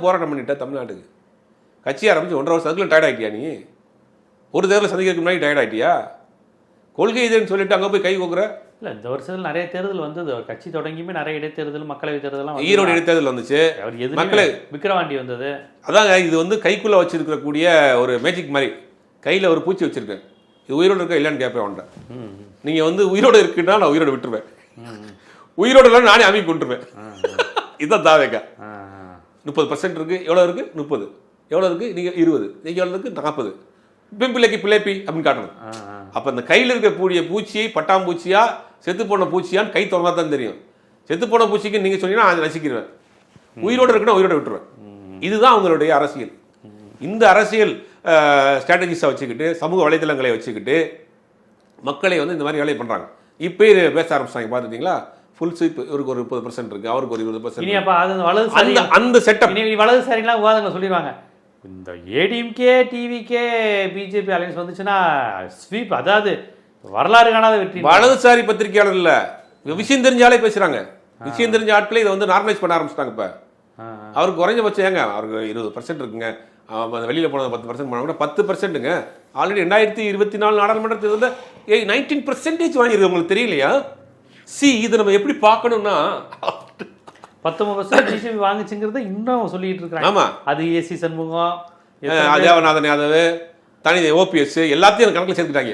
போராட்டம் பண்ணிட்ட தமிழ்நாட்டுக்கு? கட்சி ஆரம்பிச்சு 1.5 வருஷத்துக்குள்ள டயர்ட் ஆகிட்டியா நீ? ஒரு தேர்தல் சந்திக்கிறதுக்கு முன்னாடி டயர்ட் ஆகிட்டியா? கொள்கை இதுன்னு சொல்லிட்டு அங்கே போய் கை கோக்குற? இல்லை, இந்த வருஷத்தில் நிறைய தேர்தல் வந்தது. கட்சி தொடங்கியுமே நிறைய இடைத்தேர்தல், மக்களவை தேர்தலாம். ஈரோடு இடைத்தேர்தல் வந்துச்சு, மக்களவை விக்கிரவாண்டி வந்தது. அதாங்க, இது வந்து கைக்குள்ளே வச்சிருக்கக்கூடிய ஒரு மேஜிக் மாதிரி. கையில் ஒரு பூச்சி வச்சிருக்கேன், இது உயிரோடு இருக்கா இல்லைன்னு கேட்பேன் உண்டேன். நீங்கள் வந்து உயிரோடு இருக்குன்னா நான் உயிரோடு விட்டுருவேன், உயிரோடு இல்லை நானே அமைக்க கொண்டுருவேன். இதுதான் தாவேக்கா. 30% இருக்குது. எவ்வளோ இருக்குது? 30. எவ்வளோ இருக்குது? நீங்கள் 20. நீங்கள் எவ்வளோ இருக்குது? 40. பிள்ளைக்கு பிள்ளைப்பி அப்படின்னு காட்டணும். அப்போ இந்த கையில் இருக்கக்கூடிய பூச்சியை பட்டாம்பூச்சியா செத்து போன பூச்சியான்னு கை திறந்தா தான் தெரியும். செத்து போன பூச்சிக்கு நீங்கள் சொன்னீங்கன்னா அதை நசிக்கிடுவேன், உயிரோடு இருக்குன்னா உயிரோடு விட்டுருவேன். இதுதான் அவங்களுடைய அரசியல். இந்த அரசியல் ஸ்ட்ராட்டஜிஸை வச்சுக்கிட்டு, சமூக வலைதளங்களை வச்சுக்கிட்டு மக்களை வந்து இந்த மாதிரி வேலையை பண்ணுறாங்க. இப்போ பேச ஆரம்பிச்சாங்க. பார்த்துட்டீங்களா? Full sweep. இவருக்கு ஒரு 30% இருக்குது, அவருக்கு ஒரு 20%. அந்த செட்டப் வலதுசாரிலாம் விவாதங்களை சொல்லிடுவாங்க. இந்த ஏடிஎம்கே, டிவிகே, பிஜேபி அலையன்ஸ் வந்துச்சுன்னா ஸ்வீப், அதாவது வரலாறு காணாத வெற்றி. வலதுசாரி பத்திரிகையாளர் இல்லை, விஷயம் தெரிஞ்சாலே பேசுகிறாங்க. விஷயம் தெரிஞ்ச ஆட்களே இதை வந்து நார்மலைஸ் பண்ண ஆரம்பிச்சிட்டாங்க. இப்போ அவருக்கு குறைஞ்சபட்சம் ஏங்க, அவருக்கு 20% இருக்குங்க, வெளியில் போனது 10% போனால் கூட 10%ங்க. ஆல்ரெடி 2024 நாடாளுமன்ற தேர்தலில் 19% வாங்கியிருக்கு. உங்களுக்கு தெரியலையா? இதை நம்ம எப்படி பார்க்கணும்னா 19% பிஜேபி வாங்கிச்சுங்கிறத இன்னும் சொல்லிட்டு இருக்காங்க. ஆமா, அது ஏசி சண்முகம், தேவநாதன் யாதவ், தனி ஓபிஎஸ் எல்லாத்தையும் கணக்கில் சேர்த்துக்கிட்டாங்க.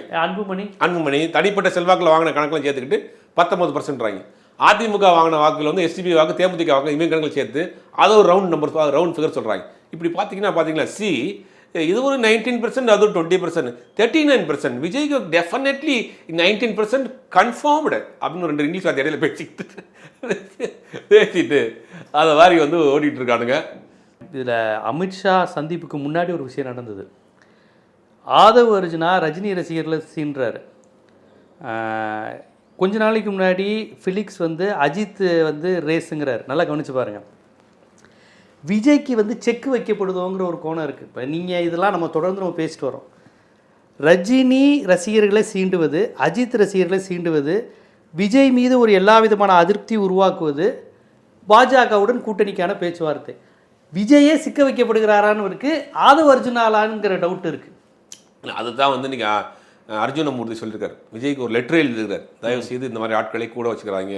அன்புமணி தனிப்பட்ட செல்வாக்கில் வாங்கின கணக்கில் சேர்த்துக்கிட்டு 19%. அதிமுக வாங்கின வாக்குகள் வந்து எஸ்டிபி வாக்கு, தேமுதிக வாக்கு, இவங்க கணக்கில் சேர்த்து அதை ஒரு ரவுண்ட் ஃபிகர் சொல்கிறாங்க. இப்படி பார்த்தீங்கன்னா இது ஒரு 19%, அது ஒரு 20%, 39%. விஜய்க்கு டெஃபினெட்லி 19% கன்ஃபார்ம்டு அப்படின்னு 2 இங்கிலீஷ் வார்த்தை இடையில பேசிட்டு அதை மாதிரி வந்து ஓடிட்டு இருக்கானுங்க. இதில் அமித்ஷா சந்திப்புக்கு முன்னாடி ஒரு விஷயம் நடந்தது. ஆதவ் அர்ஜுனா ரஜினி ரசிகர்களை சீன்றார். கொஞ்ச நாளைக்கு முன்னாடி ஃபிலிக்ஸ் வந்து அஜித் வந்து ரேஸுங்கிறார். நல்லா கவனிச்சு பாருங்கள். விஜய்க்கு வந்து செக் வைக்கப்படுதோங்கிற ஒரு கோணம் இருக்குது. இப்போ நீங்கள் இதெல்லாம் நம்ம தொடர்ந்து நம்ம பேசிட்டு வரோம். ரஜினி ரசிகர்களை சீண்டுவது, அஜித் ரசிகர்களை சீண்டுவது, விஜய் மீது ஒரு எல்லா விதமான அதிருப்தி உருவாக்குவது, பாஜகவுடன் கூட்டணிக்கான பேச்சுவார்த்தை. விஜயே சிக்க வைக்கப்படுகிறாரான்னு இருக்குது, ஆதவ் அர்ஜுனாலான்ங்கிற டவுட் இருக்குது. அதுதான் வந்து நீங்கள் அர்ஜுனமூர்த்தி சொல்லியிருக்காரு, விஜய்க்கு ஒரு லெட்டர் எழுதியிருக்காரு, தயவு செய்து இந்த மாதிரி ஆட்களை கூட வச்சுக்கிறாங்க